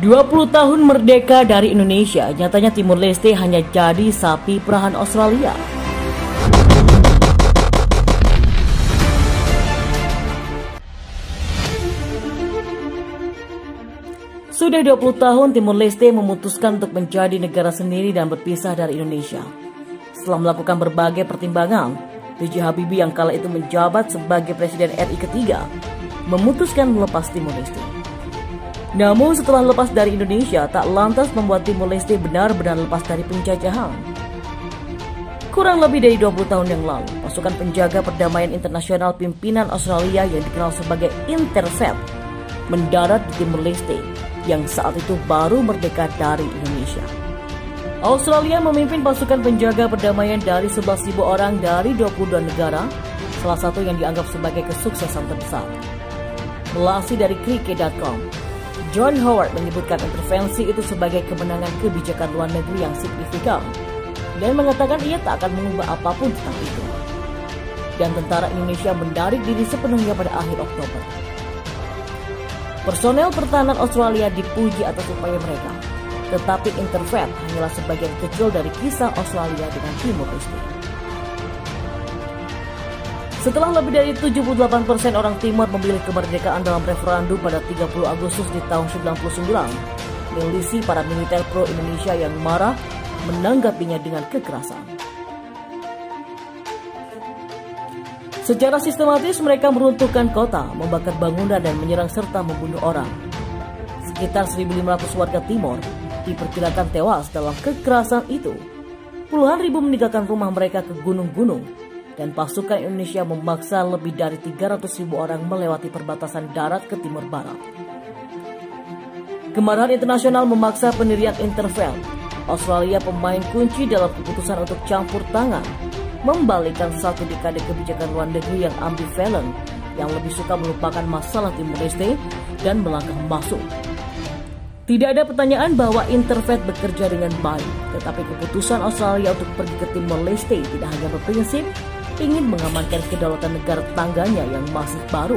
20 tahun merdeka dari Indonesia, nyatanya Timur Leste hanya jadi sapi perahan Australia. Sudah 20 tahun Timur Leste memutuskan untuk menjadi negara sendiri dan berpisah dari Indonesia. Setelah melakukan berbagai pertimbangan, B.J. Habibie yang kala itu menjabat sebagai Presiden RI ketiga, memutuskan melepas Timur Leste. Namun setelah lepas dari Indonesia, tak lantas membuat Timur Leste benar-benar lepas dari penjajahan. Kurang lebih dari 20 tahun yang lalu, pasukan penjaga perdamaian internasional pimpinan Australia yang dikenal sebagai Intercept mendarat di Timur Leste yang saat itu baru merdeka dari Indonesia. Australia memimpin pasukan penjaga perdamaian dari 11.000 orang dari 22 negara, salah satu yang dianggap sebagai kesuksesan terbesar. Melasih dari Cricket.com, John Howard menyebutkan intervensi itu sebagai kemenangan kebijakan luar negeri yang signifikan dan mengatakan ia tak akan mengubah apapun tentang itu. Dan tentara Indonesia menarik diri sepenuhnya pada akhir Oktober. Personel pertahanan Australia dipuji atas upaya mereka, tetapi Intercept hanyalah sebagian kecil dari kisah Australia dengan Timur Leste. Setelah lebih dari 78% orang Timor memilih kemerdekaan dalam referendum pada 30 Agustus di tahun 99, milisi para militer pro-Indonesia yang marah menanggapinya dengan kekerasan. Secara sistematis mereka meruntuhkan kota, membakar bangunan dan menyerang serta membunuh orang. Sekitar 1.500 warga Timor diperkirakan tewas dalam kekerasan itu. Puluhan ribu meninggalkan rumah mereka ke gunung-gunung, dan pasukan Indonesia memaksa lebih dari 300.000 orang melewati perbatasan darat ke timur barat. Kemarahan internasional memaksa pendirian Intercept. Australia pemain kunci dalam keputusan untuk campur tangan, membalikkan satu dekade kebijakan luar negeri yang ambivalen, yang lebih suka melupakan masalah Timur Leste dan melangkah masuk. Tidak ada pertanyaan bahwa Intercept bekerja dengan baik, tetapi keputusan Australia untuk pergi ke Timor Leste tidak hanya berprinsip ingin mengamankan kedaulatan negara tetangganya yang masih baru.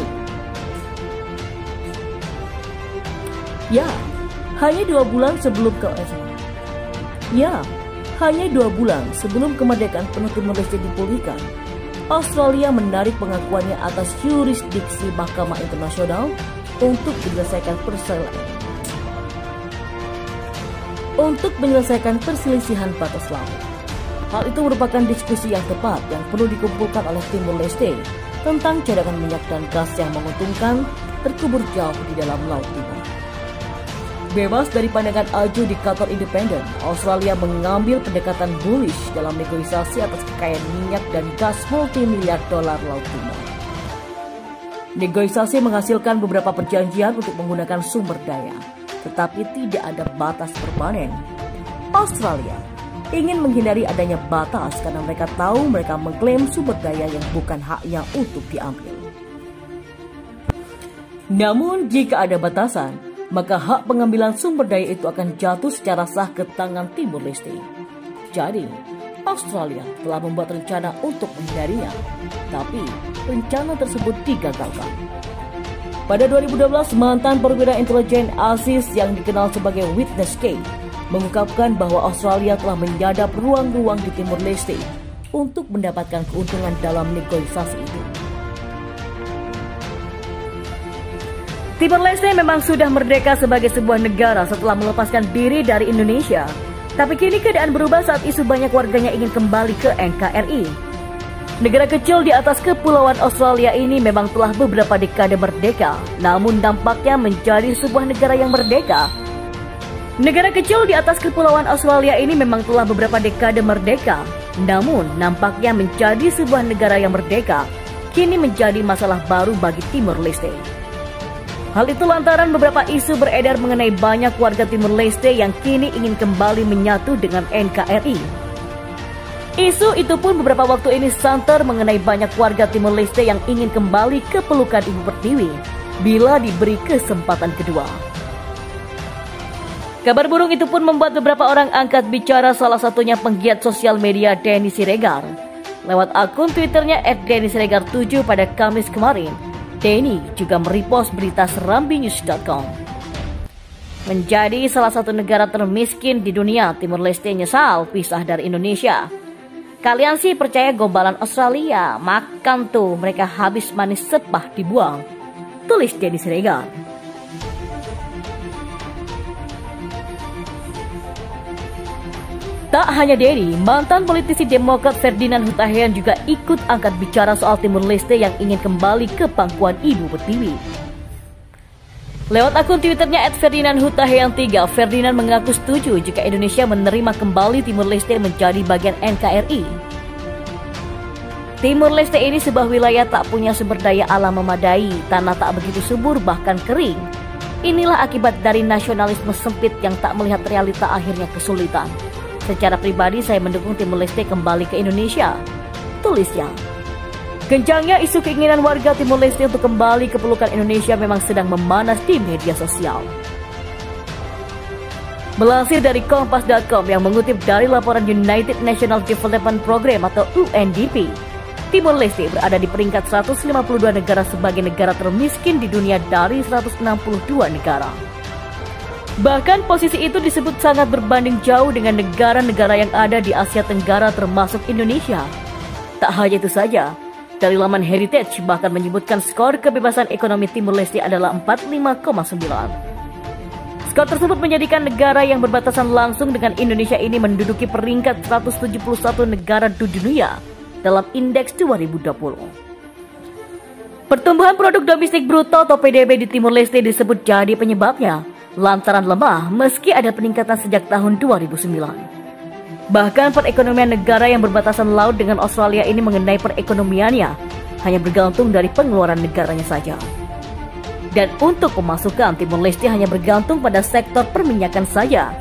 Ya, hanya 2 bulan sebelum kemerdekaan penuh Timor Leste dipulihkan, Australia menarik pengakuannya atas yurisdiksi Mahkamah Internasional untuk menyelesaikan perselisihan batas laut. Hal itu merupakan diskusi yang tepat yang perlu dikumpulkan oleh Timur Leste tentang cadangan minyak dan gas yang menguntungkan terkubur jauh di dalam Laut Timur. Bebas dari pandangan adjudikator independen, Australia mengambil pendekatan bullish dalam negosiasi atas kekayaan minyak dan gas multimiliar dolar Laut Timur. Negosiasi menghasilkan beberapa perjanjian untuk menggunakan sumber daya, tetapi tidak ada batas permanen. Australia ingin menghindari adanya batas karena mereka tahu mereka mengklaim sumber daya yang bukan haknya untuk diambil. Namun jika ada batasan, maka hak pengambilan sumber daya itu akan jatuh secara sah ke tangan Timur Leste. Jadi, Australia telah membuat rencana untuk menghindarinya, tapi rencana tersebut digagalkan. Pada 2012, mantan perwira intelijen ASIS yang dikenal sebagai Witness K mengungkapkan bahwa Australia telah menyadap ruang-ruang di Timur Leste untuk mendapatkan keuntungan dalam negosiasi itu. Timor Leste memang sudah merdeka sebagai sebuah negara setelah melepaskan diri dari Indonesia, tapi kini keadaan berubah saat isu banyak warganya ingin kembali ke NKRI. Negara kecil di atas kepulauan Australia ini memang telah beberapa dekade merdeka, namun dampaknya menjadi sebuah negara yang merdeka. Negara kecil di atas kepulauan Australia ini memang telah beberapa dekade merdeka, namun nampaknya menjadi sebuah negara yang merdeka kini menjadi masalah baru bagi Timor Leste. Hal itu lantaran beberapa isu beredar mengenai banyak warga Timor Leste yang kini ingin kembali menyatu dengan NKRI. Isu itu pun beberapa waktu ini santer mengenai banyak warga Timor Leste yang ingin kembali ke pelukan Ibu Pertiwi bila diberi kesempatan kedua. Kabar burung itu pun membuat beberapa orang angkat bicara, salah satunya penggiat sosial media Denny Siregar. Lewat akun Twitternya @DennySiregar7 pada Kamis kemarin, Denny juga merepost berita serambinews.com. Menjadi salah satu negara termiskin di dunia, Timor Leste nyesal pisah dari Indonesia. Kalian sih percaya gombalan Australia? Makan tuh, mereka habis manis sepah dibuang. Tulis Denny Siregar. Tak hanya Denny, mantan politisi Demokrat Ferdinand Hutahian juga ikut angkat bicara soal Timor Leste yang ingin kembali ke pangkuan ibu pertiwi. Lewat akun Twitternya @FerdinandHutahian3, Ferdinand mengaku setuju jika Indonesia menerima kembali Timor Leste menjadi bagian NKRI. Timor Leste ini sebuah wilayah tak punya sumber daya alam memadai, tanah tak begitu subur bahkan kering. Inilah akibat dari nasionalisme sempit yang tak melihat realita akhirnya kesulitan. Secara pribadi saya mendukung Timor Leste kembali ke Indonesia, tulisnya. Kencangnya isu keinginan warga Timor Leste untuk kembali ke pelukan Indonesia memang sedang memanas di media sosial. Melansir dari Kompas.com yang mengutip dari laporan United National Development Program atau UNDP, Timor Leste berada di peringkat 152 negara sebagai negara termiskin di dunia dari 162 negara. Bahkan posisi itu disebut sangat berbanding jauh dengan negara-negara yang ada di Asia Tenggara termasuk Indonesia. Tak hanya itu saja, dari laman Heritage bahkan menyebutkan skor kebebasan ekonomi Timor Leste adalah 45,9. Skor tersebut menjadikan negara yang berbatasan langsung dengan Indonesia ini menduduki peringkat 171 negara di dunia dalam indeks 2020. Pertumbuhan produk domestik bruto atau PDB di Timor Leste disebut jadi penyebabnya, lantaran lemah meski ada peningkatan sejak tahun 2009. Bahkan perekonomian negara yang berbatasan laut dengan Australia ini mengenai perekonomiannya hanya bergantung dari pengeluaran negaranya saja. Dan untuk pemasukan, Timor Leste hanya bergantung pada sektor perminyakan saja.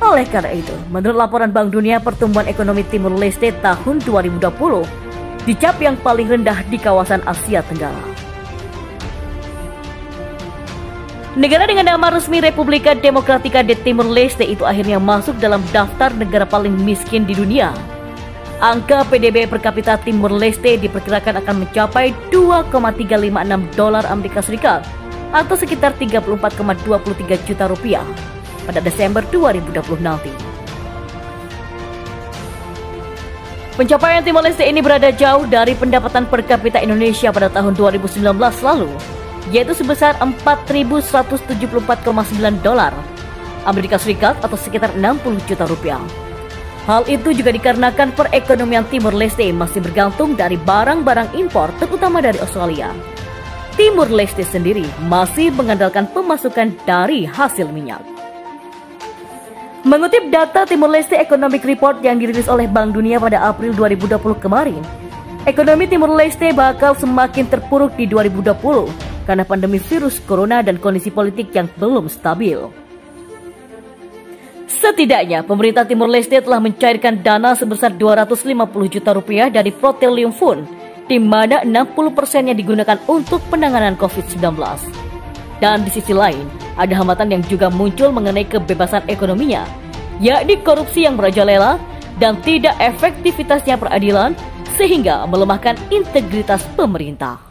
Oleh karena itu, menurut laporan Bank Dunia, pertumbuhan ekonomi Timor Leste tahun 2020 dicap yang paling rendah di kawasan Asia Tenggara. Negara dengan nama resmi Republika Demokratika de Timor Leste itu akhirnya masuk dalam daftar negara paling miskin di dunia. Angka PDB per kapita Timor Leste diperkirakan akan mencapai 2,356 dolar Amerika Serikat atau sekitar 34,23 juta rupiah pada Desember 2020 nanti. Pencapaian Timor Leste ini berada jauh dari pendapatan per kapita Indonesia pada tahun 2019 lalu, yaitu sebesar 4.174,9 dolar Amerika Serikat atau sekitar 60 juta rupiah. Hal itu juga dikarenakan perekonomian Timor Leste masih bergantung dari barang-barang impor, terutama dari Australia. Timor Leste sendiri masih mengandalkan pemasukan dari hasil minyak. Mengutip data Timor Leste Economic Report yang dirilis oleh Bank Dunia pada April 2020 kemarin, ekonomi Timor Leste bakal semakin terpuruk di 2020 karena pandemi virus corona dan kondisi politik yang belum stabil. Setidaknya, pemerintah Timor Leste telah mencairkan dana sebesar 250 juta rupiah dari Petroleum Fund, di mana 60%-nya digunakan untuk penanganan COVID-19. Dan di sisi lain, ada hambatan yang juga muncul mengenai kebebasan ekonominya, yakni korupsi yang merajalela dan tidak efektivitasnya peradilan, sehingga melemahkan integritas pemerintah.